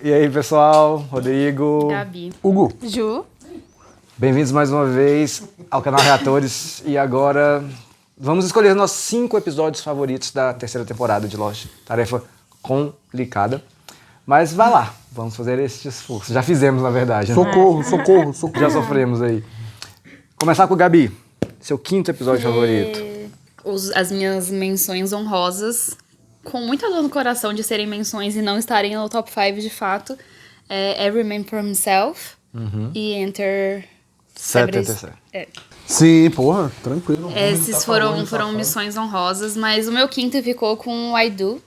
E aí, pessoal? Rodrigo. Gabi. Hugo. Ju. Bem-vindos mais uma vez ao canal Reatores. E agora vamos escolher nossos 5 episódios favoritos da terceira temporada de Lost. Tarefa complicada. Mas vai lá, vamos fazer esse esforço. Já fizemos, na verdade. Né? Socorro. Já sofremos aí. Começar com o Gabi. Seu 5º episódio favorito. As minhas menções honrosas, com muita dor no coração de serem menções e não estarem no top 5 de fato, é Every Man for Himself e Enter... 77. Sim, porra, tranquilo. Esses foram missões honrosas, mas o meu 5º ficou com I Do.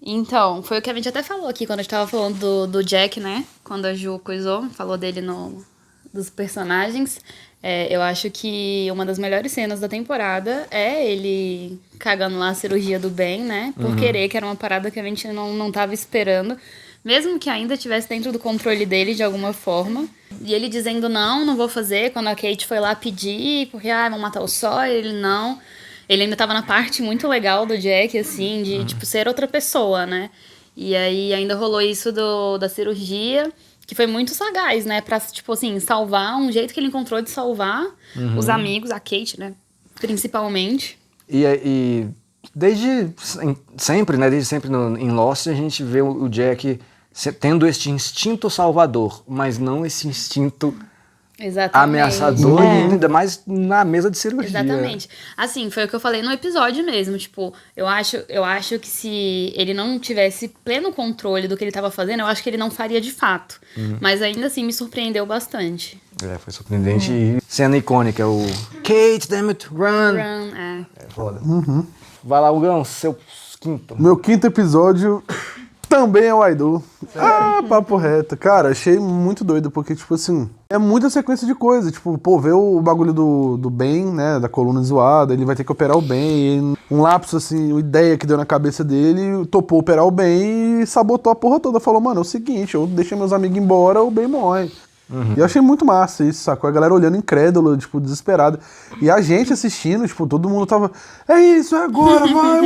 Então, foi o que a gente até falou aqui quando a gente tava falando do Jack, né? Quando a Ju falou dele dos personagens. Eu acho que uma das melhores cenas da temporada é ele cagando lá a cirurgia do Ben, né? Por querer, que era uma parada que a gente não tava esperando. Mesmo que ainda estivesse dentro do controle dele de alguma forma. E ele dizendo não vou fazer. Quando a Kate foi lá pedir, porque vão matar o Sawyer, ele não. Ele ainda tava na parte muito legal do Jack, assim, de tipo, ser outra pessoa, né? E aí ainda rolou isso da cirurgia, que foi muito sagaz, né? Pra, tipo assim, salvar, um jeito que ele encontrou de salvar os amigos, a Kate, né? Principalmente. E desde sempre, né? Desde sempre em Lost a gente vê o Jack tendo este instinto salvador, mas não esse instinto ameaçador, e ainda mais na mesa de cirurgia. Exatamente. Assim, foi o que eu falei no episódio mesmo. Tipo, eu acho que se ele não tivesse pleno controle do que ele tava fazendo, eu acho que ele não faria de fato. Mas ainda assim me surpreendeu bastante. Foi surpreendente. E cena icônica, o Kate, damn it, run! Run, É foda. Vai lá, Hugão, seu 5º. Meu 5º episódio também é o I Do. Papo reto. Cara, achei muito doido, porque, tipo assim, é muita sequência de coisas. Tipo, pô, ver o bagulho do Ben, né, da coluna zoada, ele vai ter que operar o Ben, um lapso, assim, uma ideia que deu na cabeça dele, topou operar o Ben e sabotou a porra toda. Falou, mano, é o seguinte, eu deixei meus amigos embora, o Ben morre. E eu achei muito massa isso, sacou? A galera olhando incrédula, tipo, desesperada. E a gente assistindo, tipo, todo mundo tava, é isso, é agora, vai,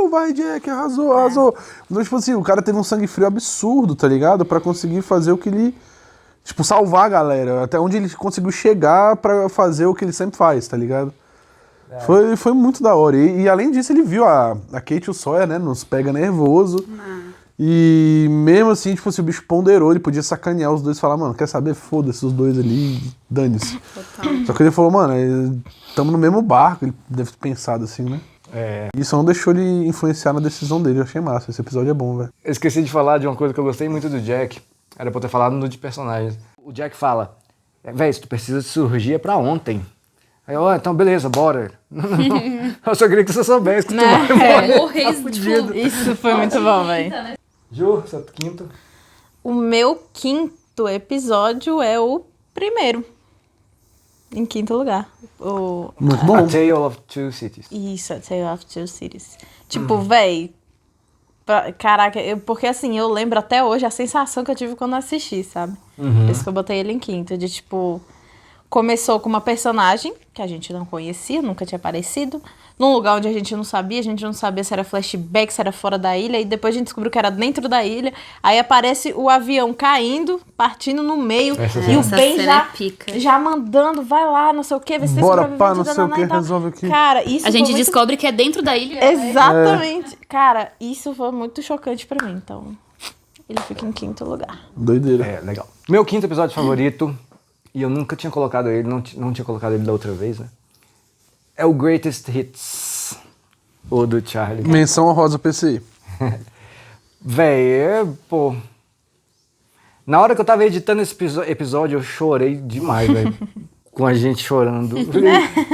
vai Jack, arrasou. Então, tipo assim, o cara teve um sangue frio absurdo, tá ligado? Pra conseguir fazer o que ele, tipo, salvar a galera. Até onde ele conseguiu chegar pra fazer o que ele sempre faz, tá ligado? Foi muito da hora. E além disso, ele viu a Kate e o Sawyer, né, nos pega nervoso. E mesmo assim, tipo, se o bicho ponderou, ele podia sacanear os dois e falar, mano, quer saber? Foda-se os dois ali, dane-se. Só que ele falou, mano, tamo no mesmo barco, ele deve ter pensado assim, né? Isso não deixou ele influenciar na decisão dele, eu achei massa, esse episódio é bom, velho. Eu esqueci de falar de uma coisa que eu gostei muito do Jack, era pra eu ter falado no de personagens. O Jack fala, véi, se tu precisa de cirurgia pra ontem. Aí eu, então beleza, bora. Não. Eu só queria que você soubesse que tu vai morrer. Isso foi muito bom, velho. Ju, seu 5º. O meu 5º episódio é o primeiro. Em 5º lugar. Muito bom. A Tale of Two Cities. Isso, A Tale of Two Cities. Tipo, véi... Caraca, porque assim, eu lembro até hoje a sensação que eu tive quando assisti, sabe? Por isso que eu botei ele em 5º. De tipo... Começou com uma personagem que a gente não conhecia, nunca tinha aparecido. Num lugar onde a gente não sabia se era flashback, se era fora da ilha. E depois a gente descobriu que era dentro da ilha. Aí aparece o avião caindo, partindo no meio. E o Ben já mandando, vai lá, não sei o quê. Vê se bora, pá, não sei o que, resolve aqui. Cara, isso a gente descobre que é dentro da ilha. Exatamente. Cara, isso foi muito chocante pra mim. Então, ele fica em 5º lugar. Doideira. Legal. Meu 5º episódio favorito... E eu nunca tinha colocado ele, não tinha colocado ele da outra vez, né? É o Greatest Hits, o do Charlie. Menção honrosa PCI. Véi, pô... Na hora que eu tava editando esse episódio, eu chorei demais, velho. Com a gente chorando.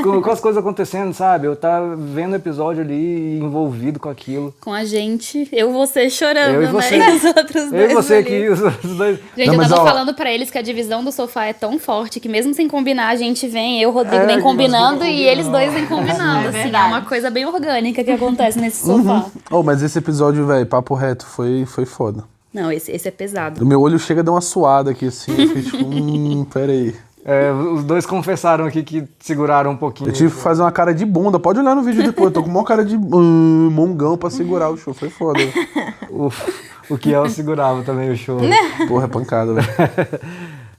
com as coisas acontecendo, sabe? Eu tava vendo o episódio ali, envolvido com aquilo. Com a gente, eu e você chorando, eu e você. né? E os outros dois. Eu e você ali. aqui, os outros dois. Gente, eu tava falando pra eles que a divisão do sofá é tão forte que mesmo sem combinar, a gente vem, eu e o Rodrigo vem combinando e eles dois vem combinando. Assim, é uma coisa bem orgânica que acontece nesse sofá. Mas esse episódio, velho, papo reto, foi foda. Não, esse é pesado. O meu olho chega a dar uma suada aqui, assim, eu fiquei tipo, peraí. Os dois confessaram aqui que seguraram um pouquinho. Eu tive que fazer uma cara de bunda. Pode olhar no vídeo depois. Eu tô com uma cara de mongão pra segurar o show. Foi foda. O Kiel segurava também o choro. Porra, é pancada, velho.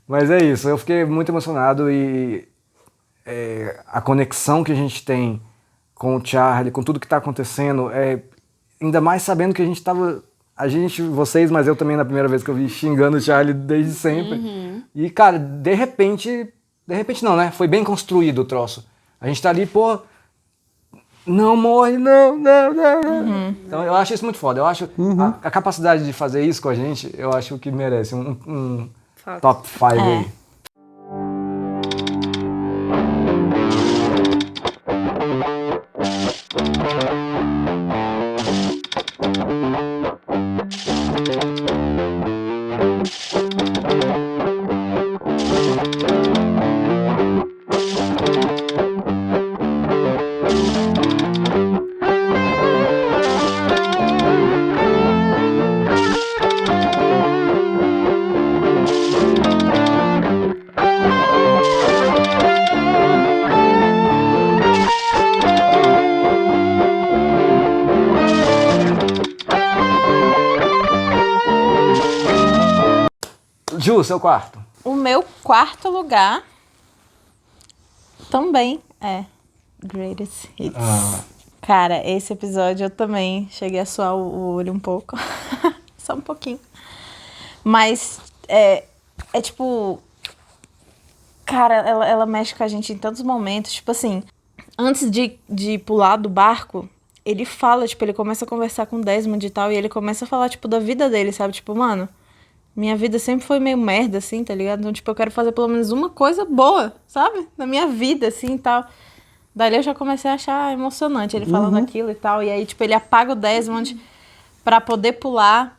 Mas é isso, eu fiquei muito emocionado e a conexão que a gente tem com o Charlie, com tudo que tá acontecendo, ainda mais sabendo que vocês, mas eu também na primeira vez que eu vi xingando o Charlie desde sempre. E, cara, de repente não, né? Foi bem construído o troço. A gente tá ali, pô, não morre, não. Então eu acho isso muito foda. Eu acho a capacidade de fazer isso com a gente, eu acho que merece um top 5 aí. Ju, seu quarto. O meu quarto lugar também é Greatest Hits. Cara, esse episódio eu também cheguei a suar o olho um pouco. Só um pouquinho. Mas é tipo... Cara, ela mexe com a gente em tantos momentos. Tipo assim, antes de pular do barco, ele fala, tipo, ele começa a conversar com o Desmond e tal, e ele começa a falar, tipo, da vida dele, sabe? Tipo, mano, minha vida sempre foi meio merda, assim, tá ligado? Então, tipo, eu quero fazer pelo menos uma coisa boa, sabe? Na minha vida, assim, e tal. Daí eu já comecei a achar emocionante ele falando aquilo e tal. E aí, tipo, ele apaga o Desmond pra poder pular.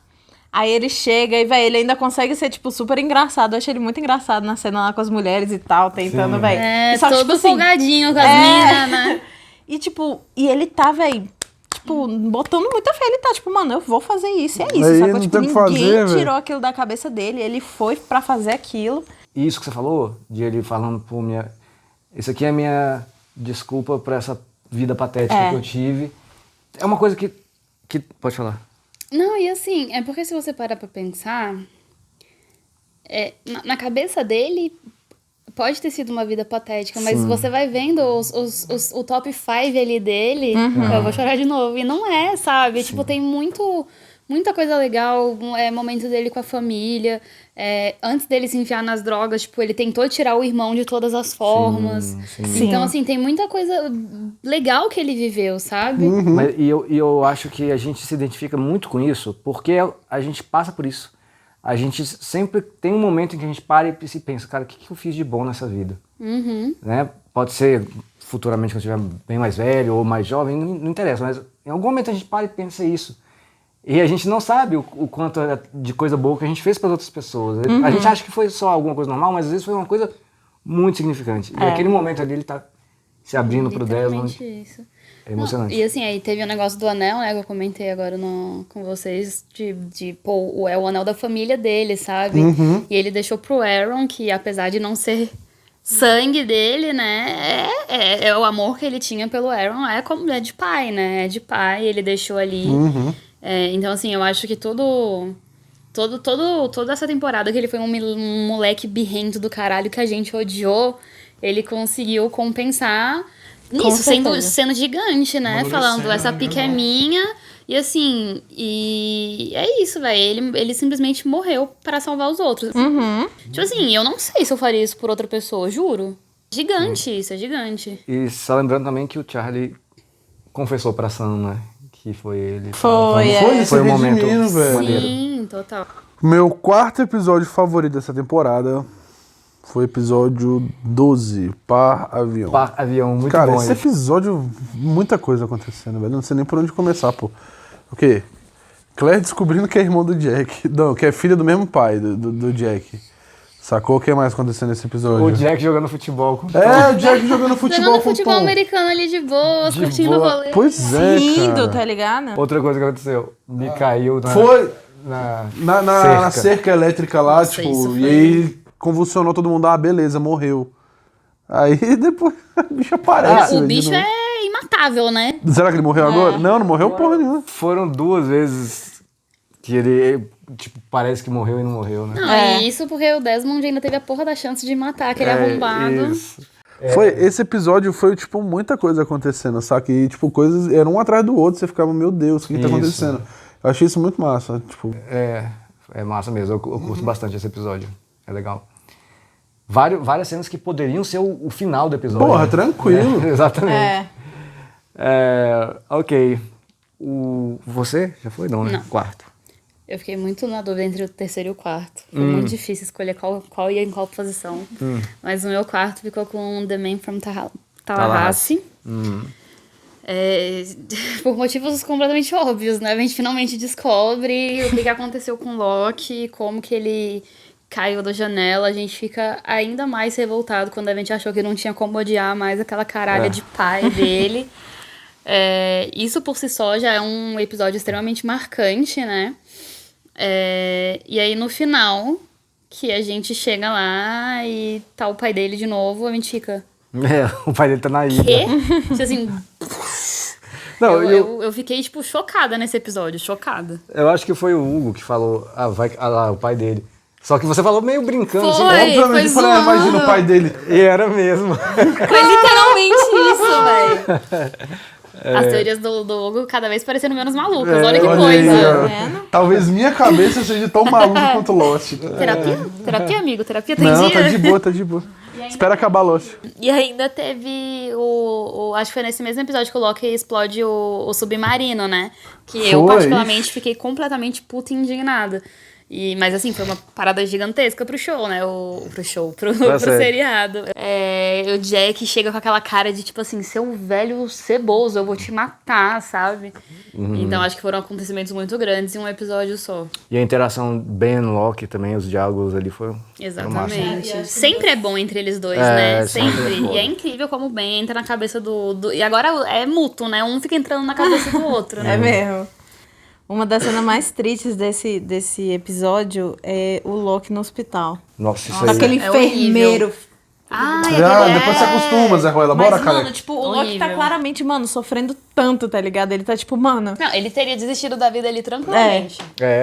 Aí ele chega e, velho, ele ainda consegue ser, tipo, super engraçado. Eu achei ele muito engraçado na cena lá com as mulheres e tal, tentando, velho. Só que, todo tipo, folgadinho com as minas, né? E, tipo, e ele tá, velho, tipo, botando muita fé. Ele tá, tipo, mano, eu vou fazer isso, é isso, Aí sacou? não Tipo, tem o que ninguém fazer, tirou aquilo da cabeça dele. Ele foi pra fazer aquilo. E isso que você falou, de ele falando por minha... Isso aqui é a minha desculpa pra essa vida patética que eu tive. É uma coisa que... Pode falar. Não, e assim, é porque se você parar pra pensar, na cabeça dele pode ter sido uma vida patética, mas você vai vendo o top 5 ali dele, eu vou chorar de novo. E não é, sabe? Tipo, tem muita coisa legal, momento dele com a família. Antes dele se enfiar nas drogas, tipo, ele tentou tirar o irmão de todas as formas. Sim. Então, assim, tem muita coisa legal que ele viveu, sabe? Mas, e eu acho que a gente se identifica muito com isso, porque a gente passa por isso. A gente sempre tem um momento em que a gente para e se pensa, cara, o que eu fiz de bom nessa vida? Né? Pode ser futuramente quando eu estiver bem mais velho ou mais jovem, não interessa, mas em algum momento a gente para e pensa isso. E a gente não sabe o quanto de coisa boa que a gente fez para outras pessoas. A gente acha que foi só alguma coisa normal, mas às vezes foi uma coisa muito significante. E aquele momento ali ele tá se abrindo pro Desmond. Isso. É emocionante. Não, e assim, aí teve o negócio do anel, né, que eu comentei agora com vocês, pô, é o anel da família dele, sabe? E ele deixou pro Aaron, que apesar de não ser sangue dele, né, é o amor que ele tinha pelo Aaron, é de pai, né, é de pai, ele deixou ali. Então, assim, eu acho que toda essa temporada que ele foi um moleque birrento do caralho que a gente odiou, ele conseguiu compensar nisso, sendo gigante, né? Falando, essa pica é minha. E assim, é isso, velho. Ele simplesmente morreu para salvar os outros. Tipo assim, eu não sei se eu faria isso por outra pessoa, juro. Gigante, isso é gigante. E só lembrando também que o Charlie confessou pra Sam, né? Que foi ele. Foi um momento velho. Sim, total. Meu quarto episódio favorito dessa temporada foi o episódio 12, Par Avião. Par Avião, muito Cara, bom. Esse episódio, muita coisa acontecendo, velho. Não sei nem por onde começar, pô. O quê? Claire descobrindo que é irmão do Jack. Não, que é filha do mesmo pai do Jack. Sacou? O que mais aconteceu nesse episódio? O Jack jogando futebol com o Jack jogando futebol Jogando com futebol Tom. americano ali de boas, curtindo o rolê. Pois é, Lindo, cara. tá ligado? Outra coisa que aconteceu, me caiu na cerca elétrica lá, Nossa, isso tipo, foi- e aí convulsionou todo mundo, beleza, morreu. Aí depois o bicho aparece. O velho, bicho de novo. imatável, né? Será que ele morreu agora? Não morreu porra nenhuma. Foram 2 vezes Que ele, tipo, parece que morreu e não morreu, né? Não, e isso porque o Desmond ainda teve a porra da chance de matar aquele arrombado. Isso. Esse episódio foi, tipo, muita coisa acontecendo, saca? E, tipo, coisas eram um atrás do outro, você ficava, meu Deus, o que tá Isso. acontecendo? Eu achei isso muito massa, tipo... É massa mesmo, eu curto bastante esse episódio. É legal. Várias cenas que poderiam ser o final do episódio. Porra, né? tranquilo. Exatamente. Ok. Você? Já foi? Não, né? Não. Quarto. Eu fiquei muito na dúvida entre o terceiro e o quarto. Foi muito difícil escolher qual ia em qual posição. Mas o meu quarto ficou com The Man from Tallahassee. Por motivos completamente óbvios, né? A gente finalmente descobre o que aconteceu com o Loki, como que ele caiu da janela. A gente fica ainda mais revoltado quando a gente achou que não tinha como odiar mais aquela caralha de pai dele. Isso por si só já é um episódio extremamente marcante, né? E aí no final, que a gente chega lá e tá o pai dele de novo, a gente fica... O pai dele tá na ilha. Quê? Tipo assim... Não, eu fiquei, tipo, chocada nesse episódio, chocada. eu acho que foi o Hugo que falou, lá, o pai dele. Só que você falou meio brincando, Foi. assim, Obviamente, eu falei, zoando. imagina o pai dele. e era mesmo. Foi literalmente isso, velho. As teorias do Hugo cada vez parecendo menos malucas. Olha que Olha aí, coisa. ó. vendo? Talvez minha cabeça seja tão maluca quanto Lost. Terapia? Terapia, amigo? Terapia tem Não, dia? tá de boa, tá de boa. Espera acabar Lost. E ainda teve acho que foi nesse mesmo episódio que o Loki explode o submarino, né? Que eu, Foi. particularmente, fiquei completamente puta e indignada. Mas assim, foi uma parada gigantesca pro show, né? Pro sério. seriado. O Jack chega com aquela cara de tipo assim, seu velho ceboso, eu vou te matar, sabe? Então acho que foram acontecimentos muito grandes em um episódio só. E a interação Ben-Loki também, os diálogos ali foram massa. Exatamente. Sempre é bom entre eles dois, É, né? sempre é Sempre. foda. E é incrível como o Ben entra na cabeça do... E agora é mútuo, né? Um fica entrando na cabeça do outro, né? É mesmo. Uma das cenas mais tristes desse episódio é o Loki no hospital. Nossa, isso Nossa, aí. Aquele é enfermeiro. Depois você acostuma, Zé Ruela. Bora, Mas, cara. mano, tipo, o Loki tá Horrível. claramente, mano, sofrendo tanto, tá ligado? Ele tá tipo, mano... Não, ele teria desistido da vida ali tranquilamente.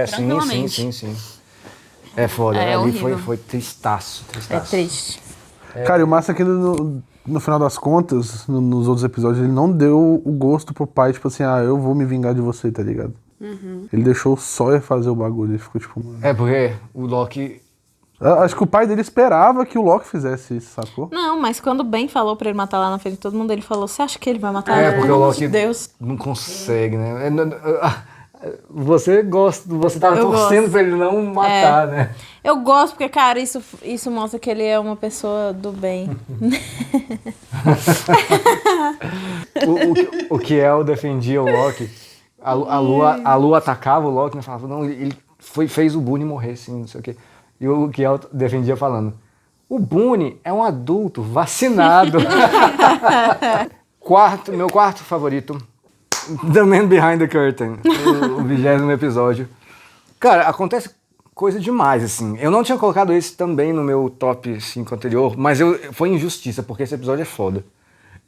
Tranquilamente. Sim. É foda, É ali horrível. foi tristaço. É triste. Cara, e o massa é que no final das contas, nos outros episódios, ele não deu o gosto pro pai, tipo assim, eu vou me vingar de você, tá ligado? Ele deixou o Sawyer fazer o bagulho, ele ficou tipo, mano... É porque o Loki... Acho que o pai dele esperava que o Loki fizesse isso, sacou? Não, mas quando o Ben falou pra ele matar lá na frente de todo mundo, ele falou, você acha que ele vai matar? É, porque Pelo o amor Loki de Deus. não consegue, né? Você tava Eu torcendo gosto. pra ele não matar, né? Eu gosto porque, cara, isso mostra que ele é uma pessoa do bem. O Kiel defendia o Loki. A Lua atacava o Loki e falava, não, ele fez o Boone morrer, sim, não sei o quê. E o Kiel defendia falando, o Boone é um adulto vacinado. Meu quarto favorito, The Man Behind the Curtain, o 20º episódio. Cara, acontece coisa demais, assim. Eu não tinha colocado esse também no meu top 5 anterior, mas foi injustiça, porque esse episódio é foda.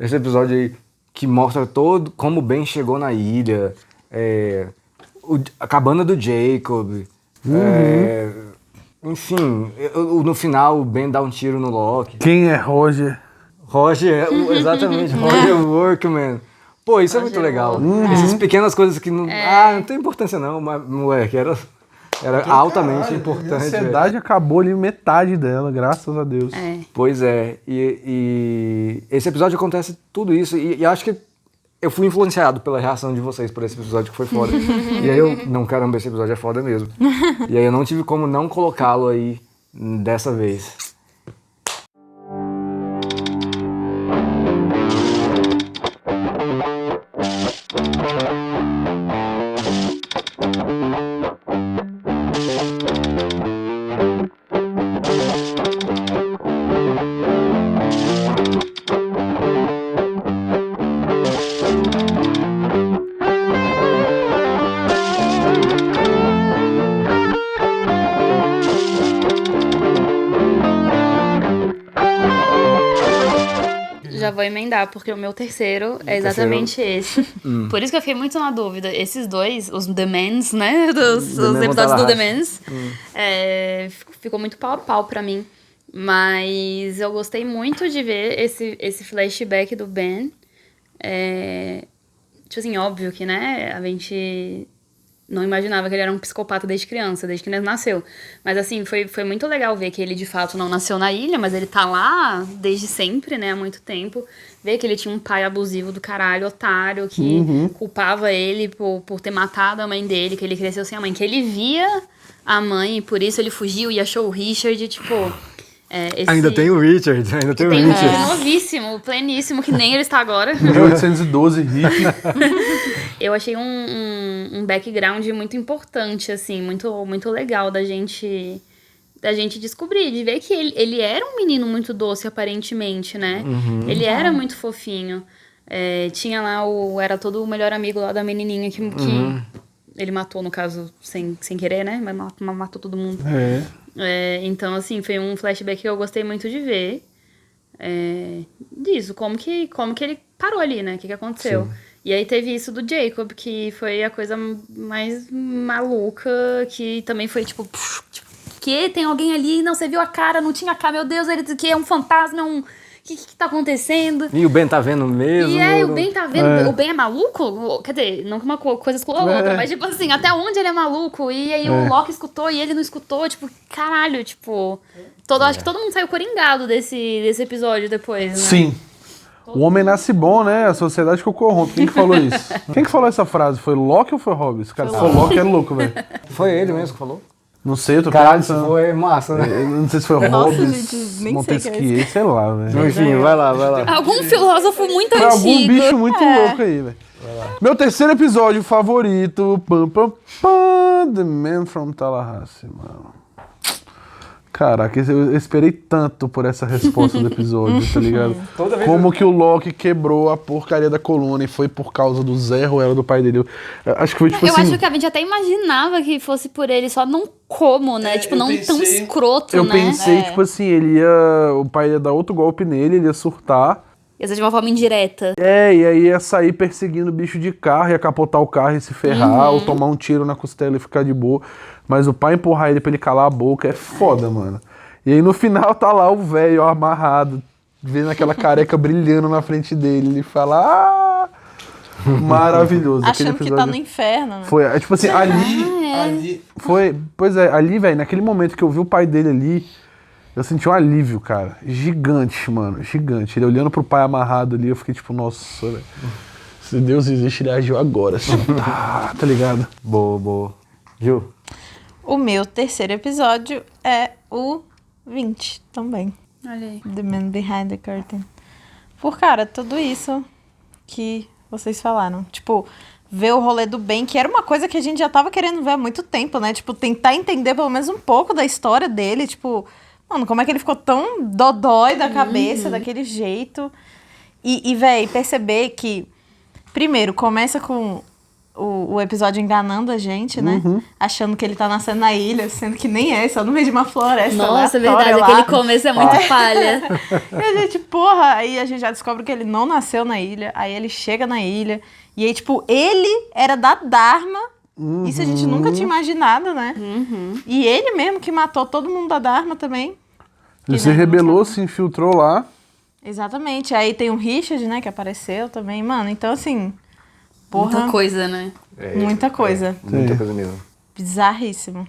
Esse episódio aí que mostra todo como o Ben chegou na ilha, a cabana do Jacob, enfim, no final o Ben dá um tiro no Loki. Quem é Roger? Roger, exatamente, Roger Workman. Pô, isso é muito legal. Essas pequenas coisas que não tem importância não, mas, moleque, era altamente importante. A ansiedade acabou ali, metade dela, graças a Deus. Pois é, e esse episódio acontece tudo isso, e acho que eu fui influenciado pela reação de vocês por esse episódio que foi foda. E aí não, caramba, esse episódio é foda mesmo. E aí eu não tive como não colocá-lo aí dessa vez. já vou emendar, porque o meu terceiro é exatamente esse. Por isso que eu fiquei muito na dúvida. Esses dois, os The Mans, né? Os episódios do The Mans, ficou muito pau a pau pra mim. Mas eu gostei muito de ver esse flashback do Ben. Tipo assim, óbvio que, né, a gente não imaginava que ele era um psicopata desde criança, desde que ele nasceu. Mas, assim, foi muito legal ver que ele, de fato, não nasceu na ilha, mas ele tá lá desde sempre, né, há muito tempo. Ver que ele tinha um pai abusivo do caralho, otário, que culpava ele por ter matado a mãe dele, que ele cresceu sem a mãe, que ele via a mãe e por isso ele fugiu e achou o Richard, tipo... Ainda tem o Richard, Tem um filho novíssimo, pleníssimo, que nem ele está agora. 1812, hippie. Eu achei um background muito importante, assim, muito, muito legal da gente descobrir, de ver que ele era um menino muito doce, aparentemente, né? Ele era muito fofinho. Tinha lá era todo o melhor amigo lá da menininha que ele matou, no caso, sem querer, né? Mas matou todo mundo. Então, assim, foi um flashback que eu gostei muito de ver. Disso, como que ele parou ali, né? O que aconteceu. Sim. E aí teve isso do Jacob, que foi a coisa mais maluca, que também foi tipo que tem alguém ali, não, você viu a cara, não tinha cara, meu Deus, ele que é um fantasma, o que tá acontecendo? E o Ben tá vendo mesmo? E o Ben tá vendo, o Ben é maluco? Quer dizer, não que uma coisa exclua a outra, mas tipo assim, até onde ele é maluco? E aí o Loki escutou e ele não escutou, tipo, caralho, tipo... Acho que todo mundo saiu coringado desse episódio depois, né? Sim. O homem nasce bom, né? A sociedade que eu corrompo. Quem que falou isso? Quem que falou essa frase? Foi Loki ou foi Hobbes? Cara, se for Loki é louco, velho. Foi ele mesmo que falou? Não sei, eu tô Caralho, isso foi massa, né? Eu não sei se foi Nossa, Hobbes, gente, nem Montesquieu, sei lá, velho. Enfim, vai lá. Algum filósofo muito Foi antigo. algum bicho muito louco aí, velho. Meu terceiro episódio favorito, The Man from Tallahassee, mano. Caraca, eu esperei tanto por essa resposta do episódio, tá ligado? Como que o Loki quebrou a porcaria da coluna e foi por causa do Zé Ruela do pai dele. Eu acho que foi tipo assim... Eu acho que a gente até imaginava que fosse por ele, só não como, né? Tipo, não tão escroto, eu né? pensei, tipo assim, o pai ia dar outro golpe nele, ele ia surtar. Ia ser de uma forma indireta. E aí ia sair perseguindo o bicho de carro, ia capotar o carro e se ferrar, ou tomar um tiro na costela e ficar de boa. Mas o pai empurrar ele pra ele calar a boca é foda, mano. E aí no final tá lá o velho amarrado, vendo aquela careca brilhando na frente dele. Ele fala, maravilhoso. Achando que tá no inferno, né? Foi, tipo assim, ali foi, pois é, ali, velho, naquele momento que eu vi o pai dele ali, eu senti um alívio, cara, gigante, mano, gigante. Ele olhando pro pai amarrado ali, eu fiquei tipo, nossa, velho, se Deus existe, ele agiu agora, assim, tá ligado? Boa. Gil? O meu terceiro episódio é o 20 também. Olha aí. The Man Behind the Curtain. Por, cara, tudo isso que vocês falaram. Tipo, ver o rolê do Ben, que era uma coisa que a gente já tava querendo ver há muito tempo, né? Tipo, tentar entender pelo menos um pouco da história dele. Tipo, mano, como é que ele ficou tão dodói da cabeça, daquele jeito. E véi, perceber que, primeiro, começa com o episódio enganando a gente, né? Achando que ele tá nascendo na ilha, sendo que nem é, só no meio de uma floresta. Nossa, é verdade, lá. aquele começo é muito palha. E a gente, porra, aí a gente já descobre que ele não nasceu na ilha, aí ele chega na ilha, e aí, tipo, ele era da Dharma, isso a gente nunca tinha imaginado, né? E ele mesmo que matou todo mundo da Dharma também. Ele se rebelou, se infiltrou lá. Exatamente, aí tem o Richard, né, que apareceu também, mano, então assim... Porra, Muita coisa, né? muita coisa. Muita coisa mesmo. Bizarríssimo.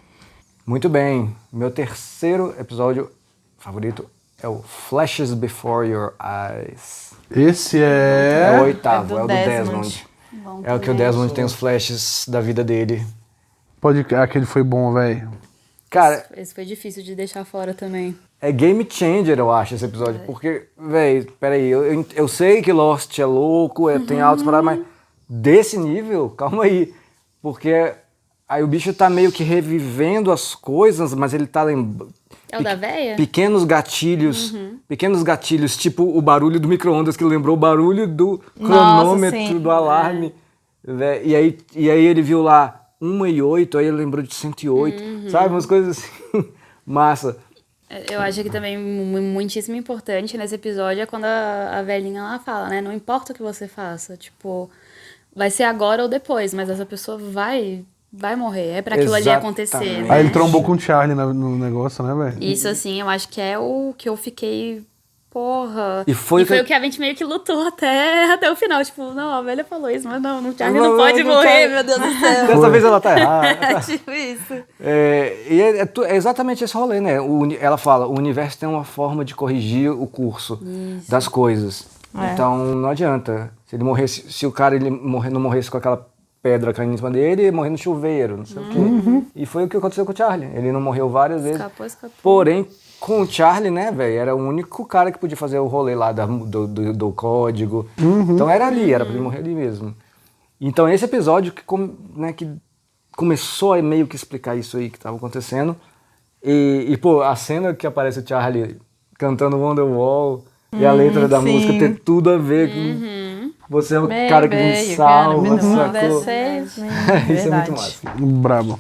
Muito bem. Meu terceiro episódio favorito é o Flashes Before Your Eyes. Esse É o é... oitavo, é o do Desmond. Desmond. É o que o Desmond tem os flashes da vida dele. Aquele foi bom, velho. Cara, Esse foi difícil de deixar fora também. é game changer, eu acho, esse episódio. Porque, véi, peraí, eu sei que Lost é louco, tem altos paradas, mas desse nível, calma aí. Porque aí o bicho tá meio que revivendo as coisas, mas ele tá lembrando... É o da véia? Pequenos gatilhos, tipo o barulho do micro-ondas, que lembrou o barulho do cronômetro, sim. do alarme. Né? E aí ele viu lá 1:08, aí ele lembrou de 108, sabe? Umas coisas assim, massa. Eu acho que também muitíssimo importante nesse episódio é quando a velhinha lá fala, né? Não importa o que você faça, tipo, vai ser agora ou depois, mas essa pessoa vai morrer, é pra aquilo ali acontecer, Exatamente. né? Aí ele trombou com o Charlie no negócio, né, velho? Isso, assim, eu acho que é o que eu fiquei, porra. E foi o que a gente meio que lutou até o final, tipo, não, a velha falou isso, mas não, o Charlie Não, não pode não, morrer, Charlie- meu Deus do céu. Dessa vez ela tá errada. Tipo isso. É exatamente esse rolê, né? Ela fala, o universo tem uma forma de corrigir o curso das coisas. É. Então não adianta. Se ele morresse, se o cara não morresse com aquela pedra caindo em cima dele, ele ia morrer no chuveiro, não sei o quê. E foi o que aconteceu com o Charlie. Ele não morreu várias vezes. Escapou. Porém, com o Charlie, né, velho, era o único cara que podia fazer o rolê lá do código. Então era ali, era pra ele morrer ali mesmo. Então esse episódio que começou a meio que explicar isso aí que tava acontecendo. E pô, a cena que aparece o Charlie cantando Wonderwall e a letra da sim. música tem tudo a ver com você é o cara que me salva, sacou? Isso é muito massa. Brabo.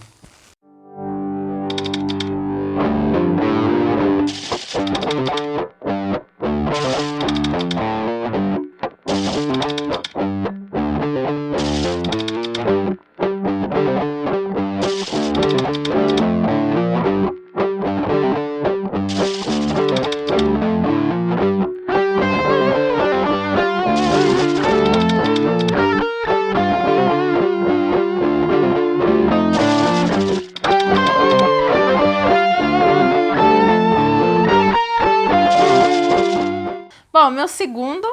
Bom, meu segundo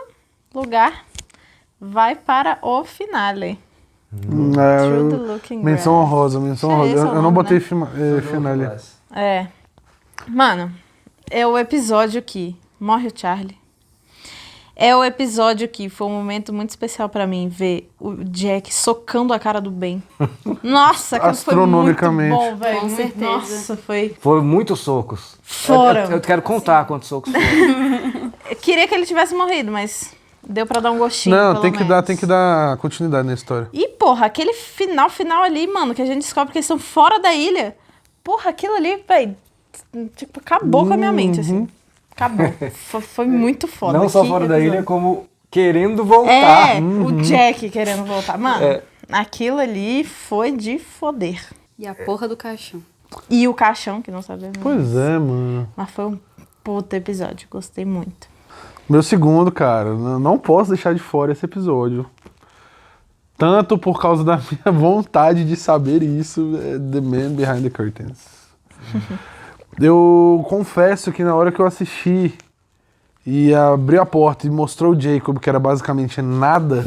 lugar vai para o finale. Through the Looking Menção Glass. honrosa, menção É honrosa. esse o Eu não nome, botei né? finale. É. Mano, é o episódio que morre o Charlie. É o episódio que foi um momento muito especial pra mim ver o Jack socando a cara do Ben. Nossa, aquilo foi muito Astronomicamente. bom, velho. Com certeza. Nossa, foi Foram muitos socos. fora. Eu quero contar quantos socos foram. Eu queria que ele tivesse morrido, mas deu pra dar um gostinho, Não, pelo tem menos. que dar continuidade na história. E, porra, aquele final ali, mano, que a gente descobre que eles estão fora da ilha. Porra, aquilo ali, velho, tipo, acabou com a minha mente, assim. Acabou. Foi muito foda. Não só Que fora da episódio. ilha, como querendo voltar. É, o Jack querendo voltar. Mano, É. aquilo ali foi de foder. E a porra do caixão. E o caixão, que não sabemos. Pois é, mano. Mas foi um puta episódio, gostei muito. Meu segundo, cara, não posso deixar de fora esse episódio. Tanto por causa da minha vontade de saber isso, é The Man Behind the Curtains. Eu confesso que na hora que eu assisti e abriu a porta e mostrou o Jacob, que era basicamente nada,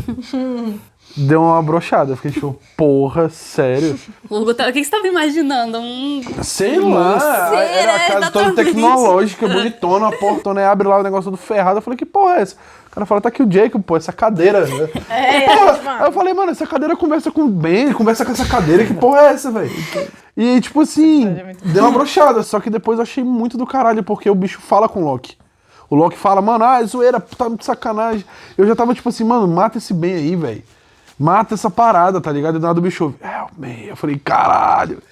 deu uma brochada. Eu fiquei tipo, porra, sério? Hugo, o que você tava imaginando? Sei lá, era a casa toda tecnológica, bonitona, a portona, aí abre lá o negócio todo ferrado. Eu falei, que porra é essa? O cara fala, tá aqui o Jacob, pô, essa cadeira. Né? Aí eu falei, mano, essa cadeira conversa com o Ben, conversa com essa cadeira, que porra é essa, velho? E tipo assim, deu uma brochada, só que depois eu achei muito do caralho, porque o bicho fala com o Loki. O Loki fala, mano, zoeira, tá de sacanagem. Eu já tava tipo assim, mano, mata esse Ben aí, velho. Mata essa parada, tá ligado? E do nada o bicho, help me. Eu falei, caralho.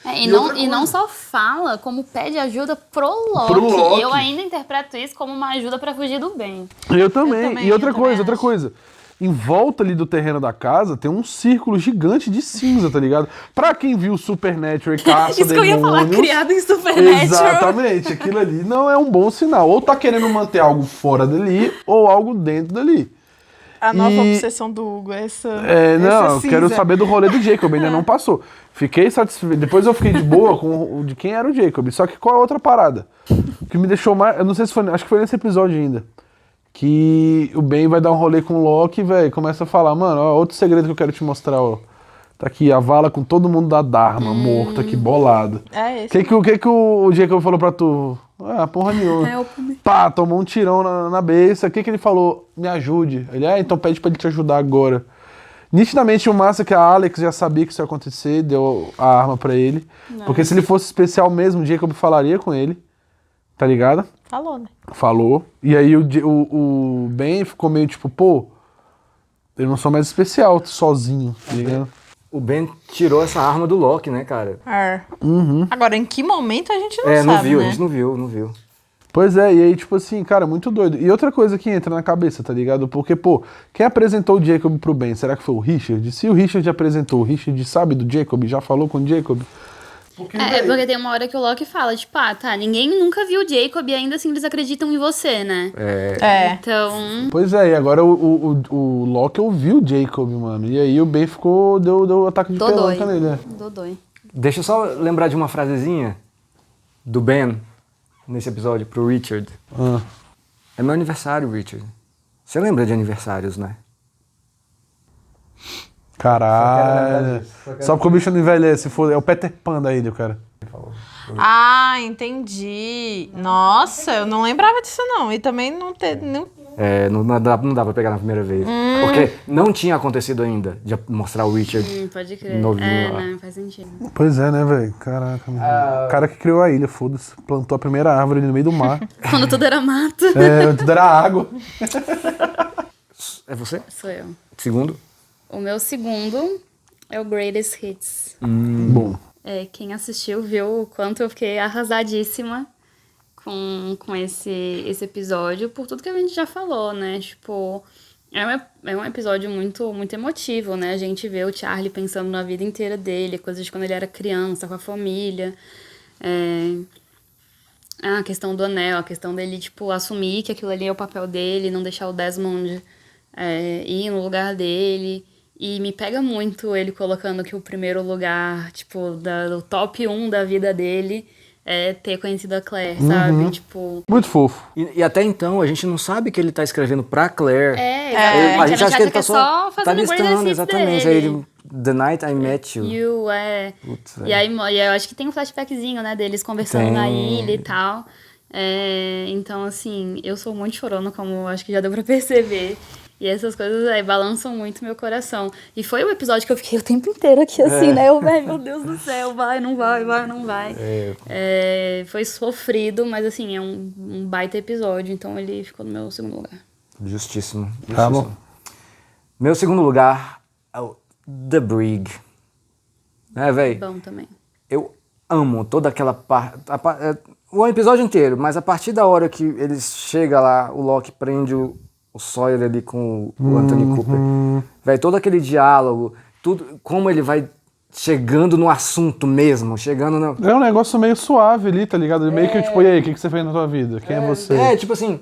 E não só fala, como pede ajuda pro Loki. Eu ainda interpreto isso como uma ajuda pra fugir do bem. Eu também. E outra também coisa. Em volta ali do terreno da casa tem um círculo gigante de cinza, tá ligado? Pra quem viu Supernatural e caça Isso que eu ia falar, demônios, criado em Supernatural. exatamente, aquilo ali não é um bom sinal. Ou tá querendo manter algo fora dali, ou algo dentro dali. A nova obsessão do Hugo, essa Não, eu cinza. quero saber do rolê do Jacob, ainda não passou. Fiquei satisfeito. Depois eu fiquei de boa com de quem era o Jacob. Só que qual é a outra parada? O que me deixou mais. Eu não sei se foi. Acho que foi nesse episódio ainda. Que o Ben vai dar um rolê com o Loki, velho. Começa a falar, mano, ó, outro segredo que eu quero te mostrar, ó. Tá aqui a vala com todo mundo da Dharma, morto aqui, bolado. É esse. O que o Jacob falou pra tu? Ah, porra nenhuma. Pá, tomou um tirão na besta. O que ele falou? Me ajude. Ele, então pede pra ele te ajudar agora. Nitidamente o massa é que a Alex já sabia que isso ia acontecer, deu a arma pra ele. Não. Porque se ele fosse especial mesmo, o Jacob falaria com ele. Tá ligado? Falou, né? Falou. E aí o Ben ficou meio tipo, pô, eu não sou mais especial sozinho, tá ligado? O Ben tirou essa arma do Loki, né, cara? Agora, em que momento a gente não sabe, não viu, né? a gente não viu. Pois é, e aí, tipo assim, cara, muito doido. E outra coisa que entra na cabeça, tá ligado? Porque, pô, quem apresentou o Jacob pro Ben? Será que foi o Richard? Se o Richard apresentou, o Richard sabe do Jacob? Já falou com o Jacob? Porque tem uma hora que o Loki fala, tipo, tá, ninguém nunca viu o Jacob e ainda assim eles acreditam em você, né? Então... Pois é, e agora o Loki ouviu o Jacob, mano. E aí o Ben ficou, deu ataque de pelanca nele, né? Dodói. Deixa eu só lembrar de uma frasezinha do Ben nesse episódio pro Richard. É meu aniversário, Richard. Você lembra de aniversários, né? Caralho. Só porque o bicho não envelhece, é o Peter Pan da ilha, cara. Ah, entendi. Nossa, eu não lembrava disso não. E também não ter... Não dá pra pegar na primeira vez. Porque não tinha acontecido ainda de mostrar o Richard pode crer. novinho lá. Não, faz sentido. Pois é, né, velho? Caraca, mano. O cara que criou a ilha, foda-se. Plantou a primeira árvore ali no meio do mar. Quando tudo era mato. Tudo era água. É você? Sou eu. Segundo? O meu segundo é o Greatest Hits. Bom. Quem assistiu viu o quanto eu fiquei arrasadíssima com esse episódio, por tudo que a gente já falou, né? Tipo, é um episódio muito, muito emotivo, né? A gente vê o Charlie pensando na vida inteira dele, coisas de quando ele era criança, com a família. A questão do anel, a questão dele, tipo, assumir que aquilo ali é o papel dele, não deixar o Desmond ir no lugar dele. E me pega muito ele colocando que o primeiro lugar, tipo, do top 1 da vida dele é ter conhecido a Claire, sabe? Tipo... Muito fofo. E até então a gente não sabe que ele tá escrevendo pra Claire. Exatamente. A gente acha que ele tá só tá fazendo listando, greatest exatamente. dele. Aí ele, The Night I Met You. Putz, e aí eu acho que tem um flashbackzinho, né, deles conversando na ilha e tal. Então, assim, eu sou muito chorona, como acho que já deu pra perceber. E essas coisas balançam muito meu coração. E foi o episódio que eu fiquei o tempo inteiro aqui, assim, né? Meu Deus do céu, vai, não vai. Foi sofrido, mas assim, é um baita episódio. Então ele ficou no meu segundo lugar. Justíssimo. Tá bom. Meu segundo lugar é o The Brig. Velho? Bom também. Eu amo toda aquela parte... O episódio inteiro, mas a partir da hora que eles chegam lá, o Loki prende o Sawyer ali com o Anthony Cooper. Velho, todo aquele diálogo, tudo, como ele vai chegando no assunto mesmo, chegando no... É um negócio meio suave ali, tá ligado? Meio que tipo, e aí, o que você fez na tua vida? Quem é você? Tipo assim,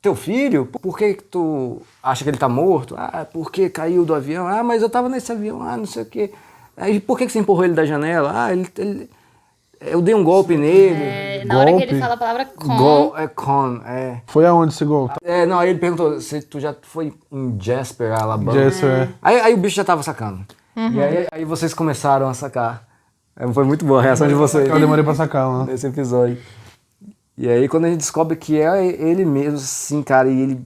teu filho, por que tu acha que ele tá morto? Porque caiu do avião. Mas eu tava nesse avião, não sei o quê. Aí, por que você empurrou ele da janela? Eu dei um golpe nele. Na hora que ele fala a palavra con. Con. Foi aonde esse golpe? Não, aí ele perguntou se tu já foi em Jasper, Alabama. Jasper, Aí o bicho já tava sacando. E aí vocês começaram a sacar. Foi muito boa a reação de vocês. Eu demorei pra sacar, né? Nesse episódio. E aí quando a gente descobre que é ele mesmo, assim, cara, e ele...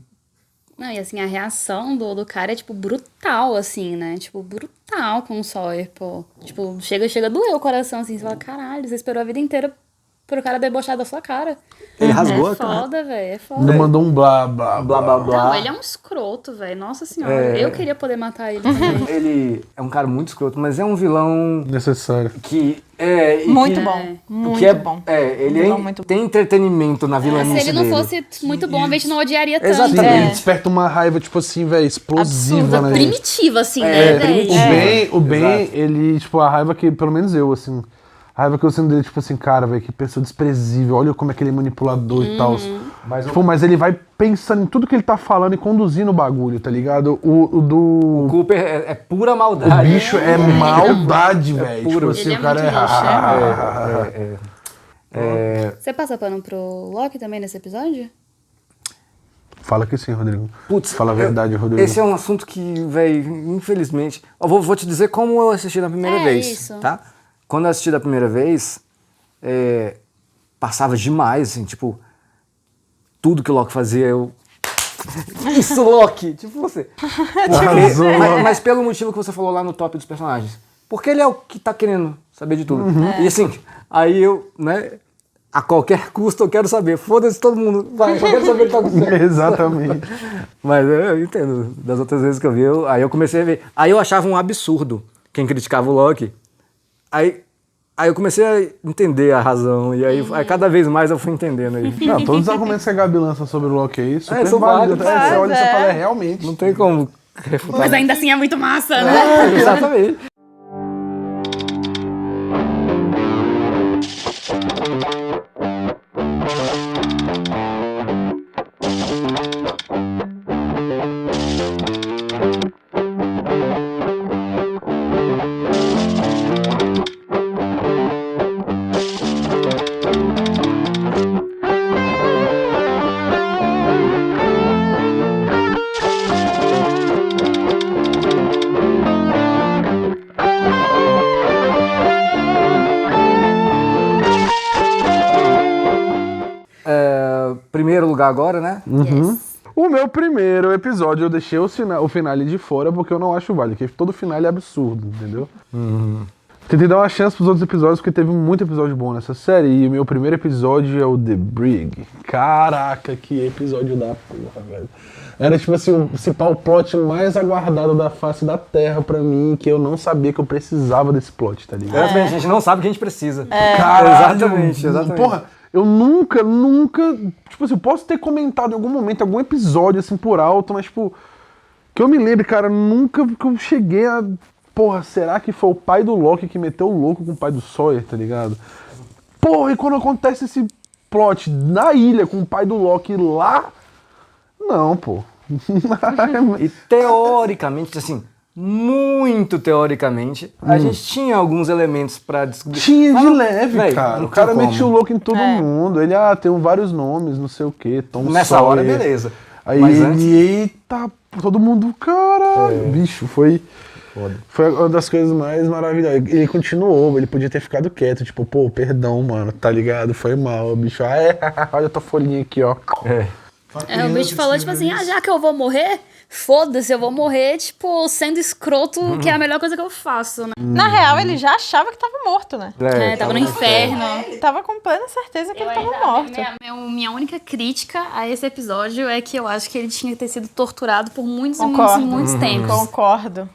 Não, e assim, a reação do cara é, tipo, brutal, assim, né? Tipo, brutal com o Sawyer, pô. Tipo, chega a doer o coração, assim. Você fala, caralho, você esperou a vida inteira pro cara debochar da sua cara. Ele rasgou a É cara. foda, velho, é foda. Ainda mandou um blá, blá, Blá, blá, blá. Não, ele é um escroto, velho. Nossa senhora. Eu queria poder matar ele também. Ele é um cara muito escroto, mas é um vilão Necessário. que... Muito bom. Muito que bom. Ele Vilão muito tem entretenimento na vilanice Se ele não dele. fosse muito bom, a gente não odiaria tanto. Exatamente. Ele desperta uma raiva, tipo assim, velho, explosiva, Absurda, né? primitiva, assim, né, velho? O Ben, Exato. ele, tipo, a raiva que, pelo menos eu, assim, a raiva que eu sinto dele, tipo assim, cara, velho, que pessoa desprezível, olha como é que ele é manipulador e tal. Mas ele vai pensando em tudo que ele tá falando e conduzindo o bagulho, tá ligado? O Cooper é pura maldade. O bicho é maldade, velho. Tipo puro. assim, Ele o cara é muito É. Você passa pano pro Loki também nesse episódio? Fala que sim, Rodrigo. Putz, Fala a verdade, Rodrigo. Esse é um assunto que, velho, infelizmente... Eu vou te dizer como eu assisti na primeira vez, isso. tá? Quando eu assisti da primeira vez, passava demais, assim, tipo... Tudo que o Loki fazia, eu... Isso, Loki! Tipo você. Arrasou, Mas pelo motivo que você falou lá no top dos personagens. Porque ele é o que tá querendo saber de tudo. E assim, aí eu, né... A qualquer custo eu quero saber. Foda-se todo mundo. Vai, só quero saber o que tá acontecendo. Exatamente. Mas eu entendo. Das outras vezes que eu vi, aí eu comecei a ver. Aí eu achava um absurdo quem criticava o Loki. Aí Aí eu comecei a entender a razão, e aí cada vez mais eu fui entendendo aí. Não, todos os argumentos que a Gabi lança sobre o Loki aí, super são válidos. válidos. Você olha e você É. fala, realmente. Não tem como refutar. Mas ainda assim é muito massa, né? Exatamente. Primeiro lugar agora, né? Yes. O meu primeiro episódio eu deixei o finale de fora porque eu não acho válido, porque todo finale é absurdo, entendeu? Tentei dar uma chance pros outros episódios porque teve muito episódio bom nessa série e o meu primeiro episódio é o The Brig. Caraca, que episódio da porra, velho. Era tipo assim, o principal plot mais aguardado da face da Terra pra mim, que eu não sabia que eu precisava desse plot, tá ligado? Exatamente, a gente não sabe o que a gente precisa. Caralho, Exatamente. Porra, eu nunca, tipo assim, eu posso ter comentado em algum momento, algum episódio, assim, por alto, mas, tipo, que eu me lembre, cara, nunca que eu cheguei a... Porra, será que foi o pai do Loki que meteu o louco com o pai do Sawyer, tá ligado? Porra, e quando acontece esse plot na ilha com o pai do Loki lá... Não, pô. E teoricamente, assim, muito teoricamente, a gente tinha alguns elementos pra descobrir. Tinha de Mas, leve, véi, cara. não O cara tem como. metia o louco em todo mundo. Ele, tem vários nomes, não sei o quê. Tom Nessa Sawyer. hora, beleza. Aí Mas ele, antes- eita, todo mundo, caralho. Bicho, foi uma das coisas mais maravilhosas. Ele continuou, ele podia ter ficado quieto, tipo, pô, perdão, mano, tá ligado? Foi mal, bicho. Olha a tua folhinha aqui, ó. O bicho falou, tipo assim, já que eu vou morrer, foda-se, eu vou morrer, tipo, sendo escroto, que é a melhor coisa que eu faço, né? Na real, ele já achava que tava morto, né? Tava no inferno. Ele tava com plena certeza que ele tava morto. Minha única crítica a esse episódio é que eu acho que ele tinha que ter sido torturado por muitos e Concordo. muitos tempos. Concordo.